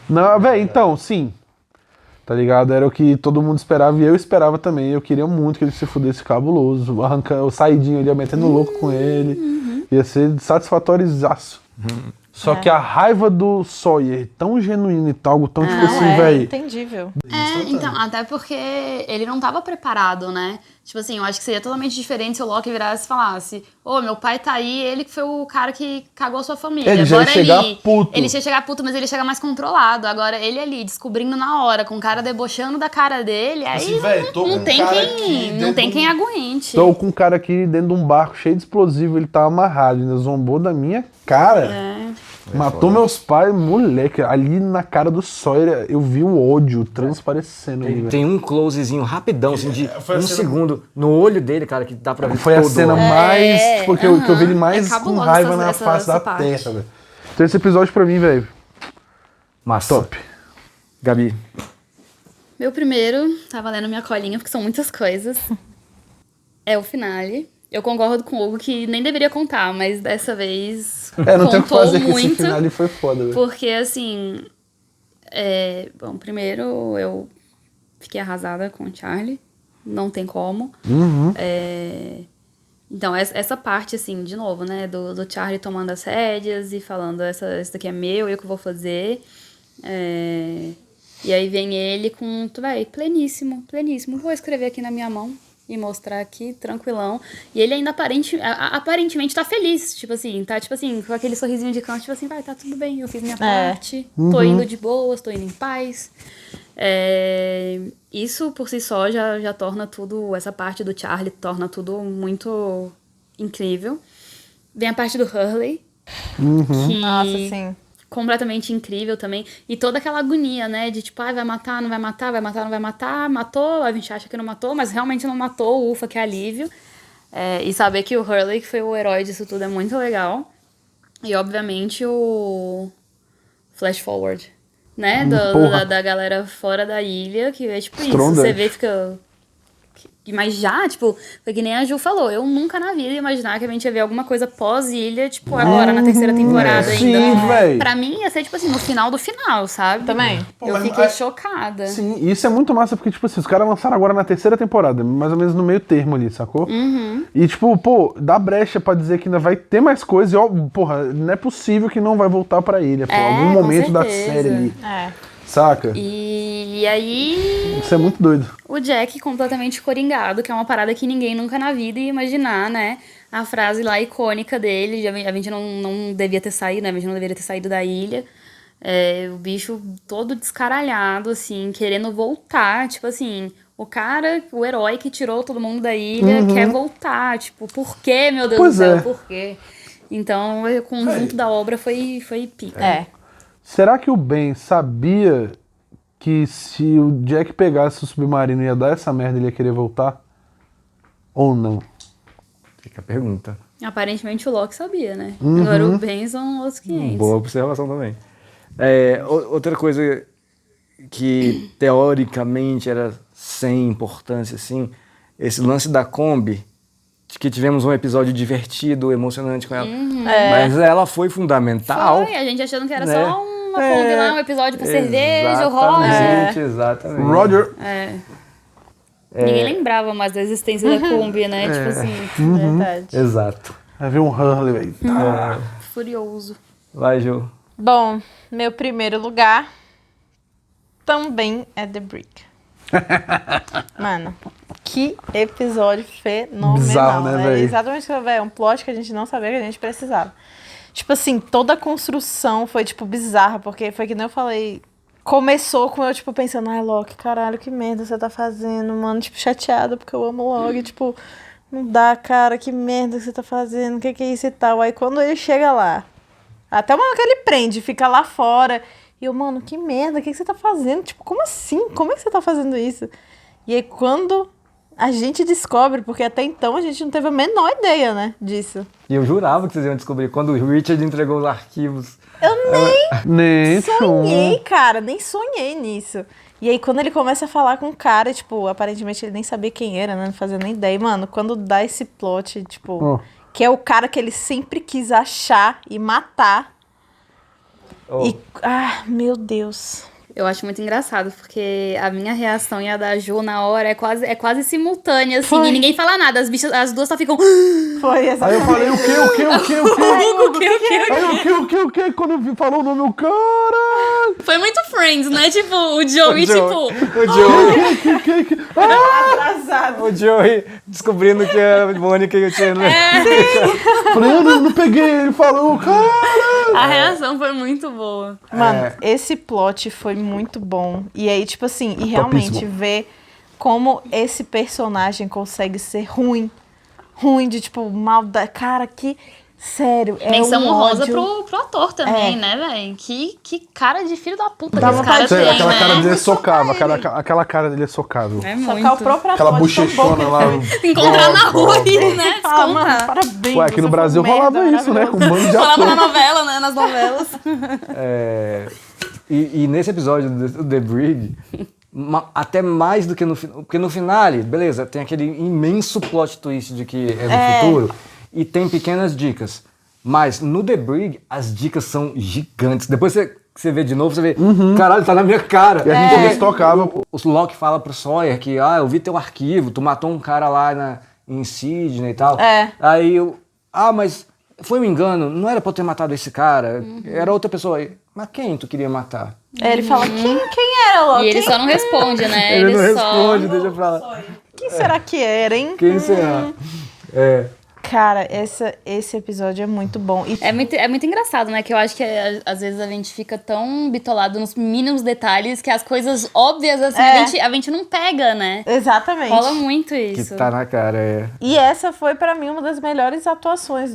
Não, velho, então, sim. Tá ligado? Era o que todo mundo esperava e eu esperava também. Eu queria muito que ele se fudesse cabuloso, arrancar o saidinho ali, metendo louco com ele. Ia ser satisfatórizaço. Só que a raiva do Sawyer, tão genuína e tal, algo tão tipo assim, velho. Entendível. Então, até porque ele não tava preparado, né? Tipo assim, eu acho que seria totalmente diferente se o Loki virasse e falasse: meu pai tá aí, ele que foi o cara que cagou a sua família. Ele já ia chegar puto. Ele ia chegar puto, mas ele ia chegar mais controlado. Agora, ele ali, descobrindo na hora, com o cara debochando da cara dele, aí Assim, véi, tô com não um tem cara aqui quem, não dentro tem do- quem aguente. Tô com um cara aqui dentro de um barco cheio de explosivo, ele tá amarrado, ainda zombou da minha cara. Matou meus pais, moleque. Ali na cara do Sawyer eu vi o ódio transparecendo ali, velho. Tem um closezinho rapidão, assim, de um segundo no olho dele, cara, que dá pra ver Foi a todo. cena mais. Porque que eu vi ele mais É com cabuloso raiva essa- na essa- face essa da parte. terra, velho. Então esse episódio pra mim, velho, Massa. top. Gabi. Meu primeiro, tá valendo minha colinha, porque são muitas coisas. É o finale. Eu concordo com o Hugo que nem deveria contar, mas dessa vez Não tem o que contou fazer que esse muito. final ali foi foda, velho. Porque, assim... Bom, primeiro eu fiquei arrasada com o Charlie. Não tem como. Então, essa parte, assim, de novo, né? Do Charlie tomando as rédeas e falando, esse daqui é meu, eu que vou fazer. E aí vem ele com, pleníssimo. Vou escrever aqui na minha mão e mostrar aqui, tranquilão. E ele ainda aparentemente tá feliz, tipo assim, com aquele sorrisinho de canto, tipo assim, vai, tá tudo bem, eu fiz minha parte, tô indo de boas, tô indo em paz. Isso por si só já torna tudo, essa parte do Charlie torna tudo muito incrível. Vem a parte do Hurley, que Nossa, sim. completamente incrível também. E toda aquela agonia, né? De tipo, vai matar, não vai matar, vai matar, não vai matar. Matou, a gente acha que não matou, mas realmente não matou. Ufa, que alívio. E saber que o Hurley, que foi o herói disso tudo, é muito legal. E, obviamente, o Flash Forward, né? Da galera fora da ilha, que é tipo isso. Estrondante. Você vê e fica... Mas já, tipo, foi que nem a Ju falou, eu nunca na vida ia imaginar que a gente ia ver alguma coisa pós-Ilha, tipo, agora, na terceira temporada ainda. Sim, véi. Pra mim ia ser, tipo assim, no final do final, sabe? Também. Pô, Eu mas fiquei chocada. Sim, e isso é muito massa, porque, tipo assim, os caras lançaram agora na terceira temporada, mais ou menos no meio termo ali, sacou? E, tipo, pô, dá brecha pra dizer que ainda vai ter mais coisa e, ó, porra, não é possível que não vai voltar pra ilha, pô, algum com momento da certeza. série ali, É. saca? E aí, Isso é muito doido. o Jack completamente coringado, que é uma parada que ninguém nunca na vida ia imaginar, né? A frase lá icônica dele, a gente não devia ter saído, né? A gente não deveria ter saído da ilha. O bicho todo descaralhado, assim, querendo voltar. Tipo assim, o cara, o herói que tirou todo mundo da ilha, quer voltar. Tipo, por quê, meu Deus Pois do céu? é. Por quê? Então, o conjunto da obra foi pica. É. Será que o Ben sabia que se o Jack pegasse o submarino e ia dar essa merda, ele ia querer voltar? Ou não? Fica a pergunta. Aparentemente o Loki sabia, né? Agora o Ben são outros 500. Boa observação também. Outra coisa que teoricamente era sem importância, assim, esse lance da Kombi, de que tivemos um episódio divertido, emocionante com ela. Mas ela foi fundamental. Foi, a gente achando que era né? só uma Kombi lá, um episódio pra cerveja, o Roger. Exatamente. Roger. Ninguém lembrava mais da existência da Kombi, né? Tipo assim, Verdade. Exato. Vai ver um Hurley, velho. furioso. Vai, Ju. Bom, meu primeiro lugar também é The Brick. Mano, que episódio fenomenal, Bizarro, né, véi? Exatamente, é um plot que a gente não sabia que a gente precisava. Tipo assim, toda a construção foi, tipo, bizarra, porque foi que nem eu falei. Começou com eu, tipo, pensando, ai, Loki, caralho, que merda você tá fazendo, mano, tipo, chateada, porque eu amo o Loki, tipo, não dá, cara, que merda que você tá fazendo, o que é isso e tal. Aí quando ele chega lá, até o momento que ele prende, fica lá fora, e eu, mano, que merda, o que você tá fazendo? Tipo, como assim? Como é que você tá fazendo isso? E aí quando a gente descobre, porque até então a gente não teve a menor ideia, né, disso. E eu jurava que vocês iam descobrir quando o Richard entregou os arquivos. Eu Nem sonhei, cara, nem sonhei nisso. E aí, quando ele começa a falar com o cara, tipo, aparentemente ele nem sabia quem era, né? Não fazia nem ideia. Mano, quando dá esse plot, tipo, que é o cara que ele sempre quis achar e matar. E, meu Deus. Eu acho muito engraçado, porque a minha reação e a da Ju na hora é quase simultânea, assim, e ninguém fala nada. As duas só ficam. Foi Aí eu exatamente. falei, o quê? O quê? O quê? Quando eu falou o nome, o cara... Foi muito Friends, né? Tipo, o Joey, tipo. Atrasado. O Joey descobrindo que a Mônica e o Chandler. Falei, eu não peguei, ele falou, cara... A reação foi muito boa. Mano, esse plot foi muito bom. E aí, tipo assim, e realmente Topíssimo. ver como esse personagem consegue ser ruim. Ruim de, tipo, maldade. Cara, que... Sério, é Menção um honrosa ódio. pro ator também, né, velho? Que cara de filho da puta que Dá esse vontade cara de- tem, Aquela cara né? dele é socável, aquela cara dele é socável. É Só muito. que é o próprio Aquela ator de tão bom que bochechona ele lá. fez. Se encontrar na rua e, né, Fala, mano, descontar. parabéns. Ué, aqui no você Brasil foi um rolava merda, isso, né? Com um maravilhoso. bando de Falava na ator. novela, né, nas novelas. E nesse episódio do The Brig, até mais do que no final. Porque no finale, beleza, tem aquele imenso plot twist de que é no futuro. E tem pequenas dicas. Mas no The Brig, as dicas são gigantes. Depois você vê de novo, você vê, caralho, tá na minha cara. E a gente não se tocava, pô. O Locke fala pro Sawyer que, eu vi teu arquivo, tu matou um cara lá em Sydney e tal. Aí eu, mas foi um engano, não era pra eu ter matado esse cara, era outra pessoa aí. Mas quem tu queria matar? Aí ele fala, quem era, Loki? E ele só não responde, né? Ele não só... responde, deixa pra lá. Quem será que era, hein? Quem será? Cara, esse episódio é muito bom. E É muito engraçado, né? Que eu acho que às vezes a gente fica tão bitolado nos mínimos detalhes que as coisas óbvias, assim, a gente não pega, né? Exatamente. Rola muito Que isso. tá na cara, E essa foi, pra mim, uma das melhores atuações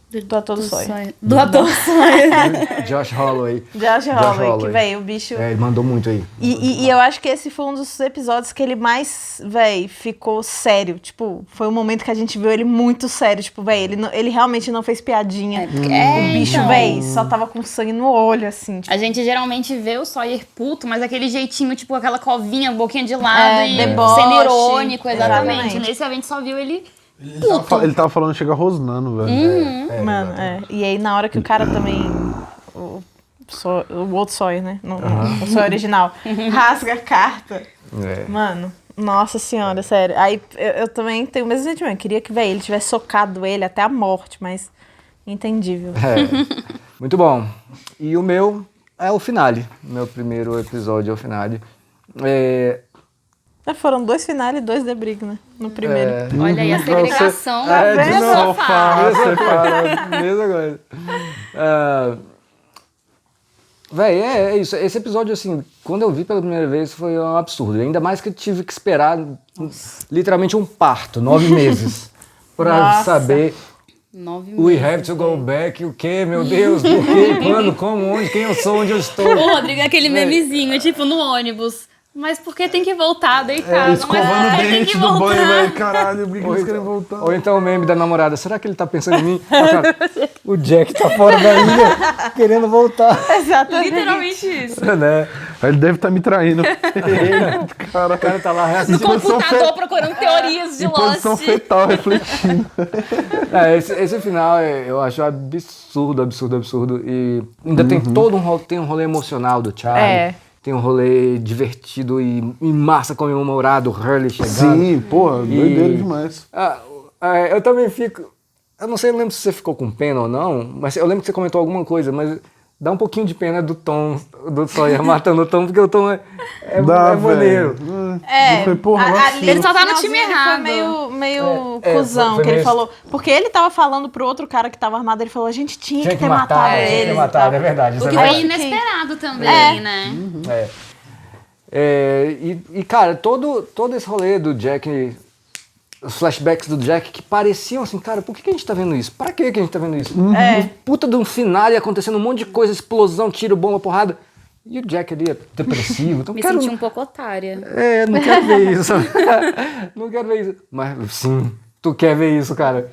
Do ator do Sawyer. Do ator Sawyer. Josh Holloway. Josh Holloway, que, véi, o bicho... É, ele mandou muito aí. E eu acho que esse foi um dos episódios que ele mais, véi, ficou sério. Tipo, foi um momento que a gente viu ele muito sério. Tipo, véi, ele realmente não fez piadinha. O bicho, então. véi, só tava com sangue no olho, assim. Tipo, A gente geralmente vê o Sawyer puto, mas aquele jeitinho, tipo, aquela covinha, boquinha de lado e deboche. sendo irônico, exatamente. Exatamente. Nesse a gente só viu ele Ele tava falando chega rosnando, velho. mano, E aí, na hora que o cara também... O outro Sawyer, né? O Sawyer original. Rasga a carta. É. Mano, nossa senhora, sério. Aí eu também tenho o mesmo sentimento. Eu queria que, véi, ele tivesse socado ele até a morte, mas entendível. É. Muito bom. E o meu é o finale. Meu primeiro episódio é o finale. Foram 2 finais e 2 The Brig, né? No primeiro. Olha aí a segregação. É, de vendo? sofá, mesma coisa. Véi, é isso. Esse episódio, assim, quando eu vi pela primeira vez, foi um absurdo. Ainda mais que eu tive que esperar literalmente um parto, 9 meses, pra Nossa. saber 9 we meses. have to go back, o quê, meu Deus, por quê, quando, como, onde, quem eu sou, onde eu estou. O Rodrigo é aquele memezinho, tipo, no ônibus. Mas por que tem que voltar deitado? Escovando Mas por que tem dente que do voltar? banho, velho. Caralho, por que eles querem voltar? Ou então o meme da namorada, será que ele tá pensando em mim? Ah, cara, o Jack tá fora da ilha, querendo voltar. Exatamente. Literalmente isso. Né? Ele deve estar me traindo. O cara tá lá No reassistindo. computador procurando teorias de Em posição Lost. fetal, refletindo. Esse final eu acho absurdo. E ainda tem todo um rolê emocional do Charlie. É. Tem um rolê divertido e massa comemorado, o Hurley chegando. Sim, porra, doideira demais. Eu também fico... Eu não sei, eu lembro se você ficou com pena ou não, mas eu lembro que você comentou alguma coisa, mas dá um pouquinho de pena do Tom, do Sawyer matando o Tom, porque o Tom é maneiro. Foi, porra, vacilo. Ele só tá no finalzinho time ele errado. Foi meio cuzão, foi que ele meio- falou. Porque ele tava falando pro outro cara que tava armado, ele falou, a gente tinha que ter matado tinha que ele. ter matado, é verdade. O Isso que é foi verdade. inesperado também, né? E, cara, todo esse rolê do Jack, os flashbacks do Jack que pareciam assim, cara, por que a gente tá vendo isso? Pra que a gente tá vendo isso? Puta de um finale acontecendo um monte de coisa, explosão, tiro, bomba, porrada. E o Jack ali é depressivo. Então Me quero... senti um pouco otária. não quero ver isso. Não quero ver isso. Mas sim, tu quer ver isso, cara.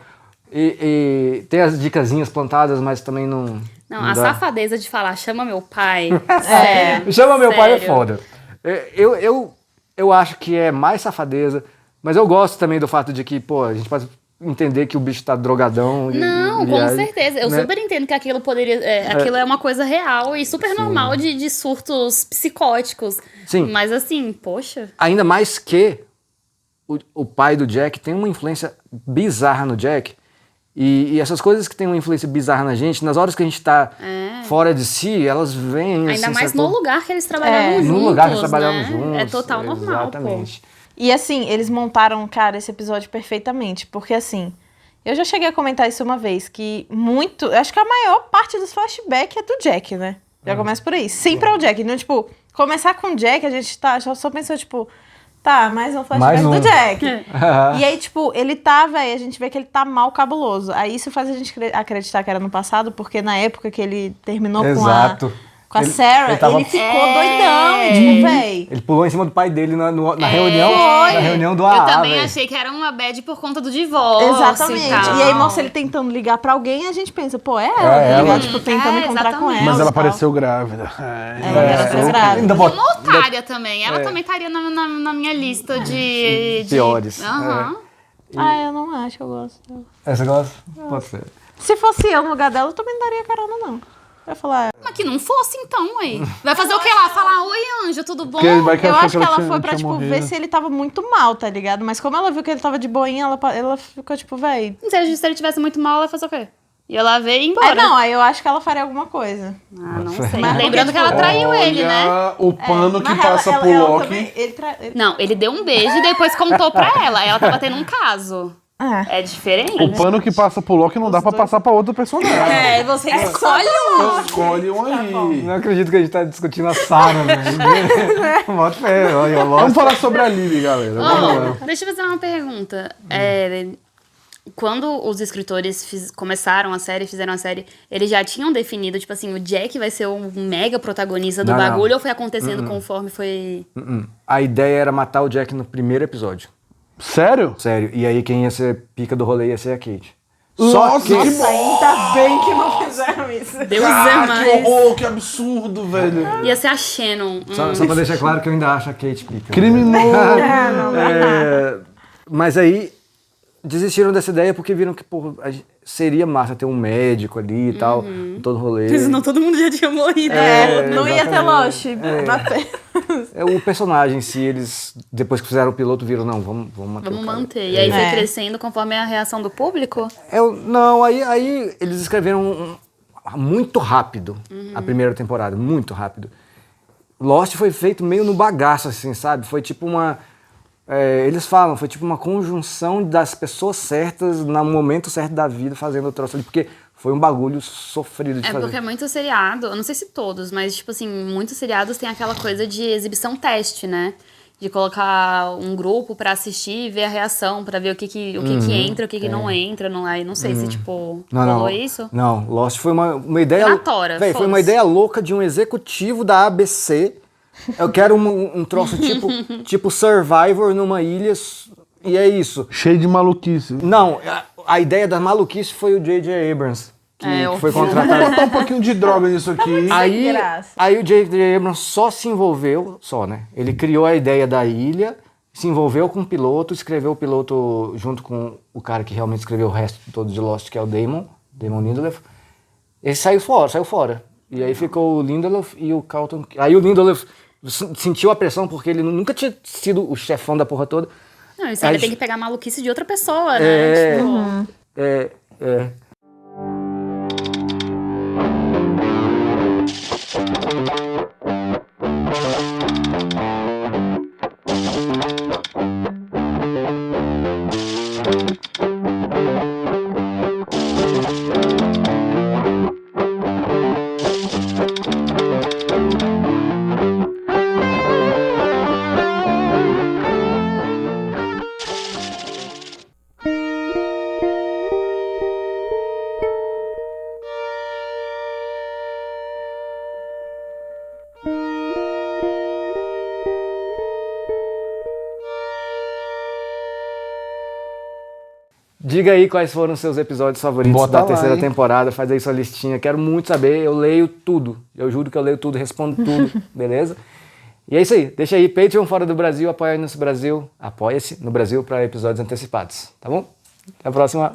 E tem as dicasinhas plantadas, mas também não. Não, não a dá. safadeza de falar, chama meu pai. Sério. Chama meu pai é Sério. foda. Eu acho que é mais safadeza, mas eu gosto também do fato de que, pô, a gente pode entender que o bicho tá drogadão. Não, com certeza. Eu né? super entendo que aquilo poderia. Aquilo é uma coisa real e super normal de surtos psicóticos. Sim. Mas assim, poxa. Ainda mais que o pai do Jack tem uma influência bizarra no Jack. E essas coisas que têm uma influência bizarra na gente, nas horas que a gente tá fora de si, elas vêm. Ainda assim, mais sacou? no lugar que eles trabalhavam juntos. No lugar que eles trabalhavam né? juntos. É total normal, Exatamente. E assim, eles montaram, cara, esse episódio perfeitamente. Porque assim, eu já cheguei a comentar isso uma vez, que acho que a maior parte dos flashbacks é do Jack, né? Já começa por aí. Sempre é o Jack. Então, tipo, começar com o Jack, a gente só pensou, tipo, tá, mais um flashback Mais um. do Jack. E aí, tipo, ele tá, velho, a gente vê que ele tá mal cabuloso. Aí isso faz a gente acreditar que era no passado, porque na época que ele terminou Exato. com a Ele- Sarah, ele tava- ele ficou doidão. E, tipo, véi. Ele pulou em cima do pai dele na reunião, Foi. na reunião do Eu AA, também velho. achei que era uma bad por conta do divórcio. Exatamente. E, tal. E aí mostra ele tentando ligar pra alguém e a gente pensa, pô, é ela, É tá ela. ligado? Tipo, tentando encontrar com exatamente. ela. Mas e ela tal. apareceu grávida. Ela foi grávida. Ainda E bota- uma otária também. Ela também estaria na minha lista de... Piores. Aham. Eu não acho, eu gosto dela. Essa gosta? Pode ser. Se fosse eu no lugar dela, eu também não daria carona, não. Eu ia falar, Mas que não fosse então, aí. Vai fazer o que lá? Falar, oi, Anjo, tudo bom? Porque ele vai eu acho que ela tinha- foi pra, tinha tipo, morrido. ver se ele tava muito mal, tá ligado? Mas como ela viu que ele tava de boinha, ela ficou, tipo, véi. Se ele tivesse muito mal, ela ia fazer o quê? Ia lá ver e ir embora. Não, aí eu acho que ela faria alguma coisa. Ah, não sei. Mas Lembrando que porque, ela tipo, traiu ele, né? Olha o pano que Mas passa ela- pro ela Loki. também- ele- Não, ele deu um beijo e depois contou pra ela. Ela tava tendo um caso. É diferente. O pano que passa pro Loki não dá pra passar pra outro personagem. Você escolhe um. Escolhe um aí. Não acredito que a gente tá discutindo a Sarah, velho. Bota fé, olha, eu Vamos falar sobre a Lily, galera. Vamos lá. Deixa eu fazer uma pergunta. quando os escritores começaram a série, fizeram a série, eles já tinham definido, tipo assim, o Jack vai ser o mega protagonista do Não, bagulho, não. ou foi acontecendo conforme foi... A ideia era matar o Jack no primeiro episódio. Sério? Sério. E aí quem ia ser pica do rolê ia ser a Kate. Nossa, que Nossa, ainda bem que não fizeram isso. Deus é Ah, mais. que horror, que absurdo, velho. Ia ser a Shannon. Só pra deixar claro que eu ainda acho a Kate pica. Criminoso. Mas aí desistiram dessa ideia porque viram que pô, seria massa ter um médico ali e tal, todo rolê. Senão todo mundo já tinha morrido. Não ia ter Lost. O personagem em si, eles, depois que fizeram o piloto, viram, não, vamos manter Vamos o cara. manter. E aí foi crescendo conforme a reação do público? Não, aí eles escreveram muito rápido a primeira temporada, muito rápido. Lost foi feito meio no bagaço, assim, sabe? Foi tipo uma... eles falam, foi tipo uma conjunção das pessoas certas, no momento certo da vida, fazendo o troço ali, porque foi um bagulho sofrido de fazer. Porque é muito seriado, eu não sei se todos, mas, tipo assim, muitos seriados têm aquela coisa de exibição teste, né? De colocar um grupo pra assistir e ver a reação, pra ver o que entra, o que não entra. Aí não sei se, tipo, rolou isso. Não, Lost foi uma ideia... Na tora, Véi, foi uma foda-se. ideia louca de um executivo da ABC. Eu quero um troço tipo Survivor numa ilha, e é isso. Cheio de maluquice. Não, a ideia da maluquice foi o J.J. Abrams, que foi contratado. Botar um pouquinho de droga nisso aqui. Aí, graça. aí o J.J. Abrams só se envolveu, né? Ele criou a ideia da ilha, se envolveu com o piloto, escreveu o piloto junto com o cara que realmente escreveu o resto todo de Lost, que é o Damon Lindelof. Ele saiu fora. E aí ficou o Lindelof e o Carlton. Aí o Lindelof sentiu a pressão porque ele nunca tinha sido o chefão da porra toda. Não, isso aí tem que pegar a maluquice de outra pessoa, né? Tipo, Diga aí quais foram os seus episódios favoritos Bota da lá, terceira hein? temporada, faz aí sua listinha. Quero muito saber, eu leio tudo. Eu juro que eu leio tudo, respondo tudo, beleza? E é isso aí, deixa aí, Patreon fora do Brasil, apoia-se no Brasil para episódios antecipados, tá bom? Até a próxima.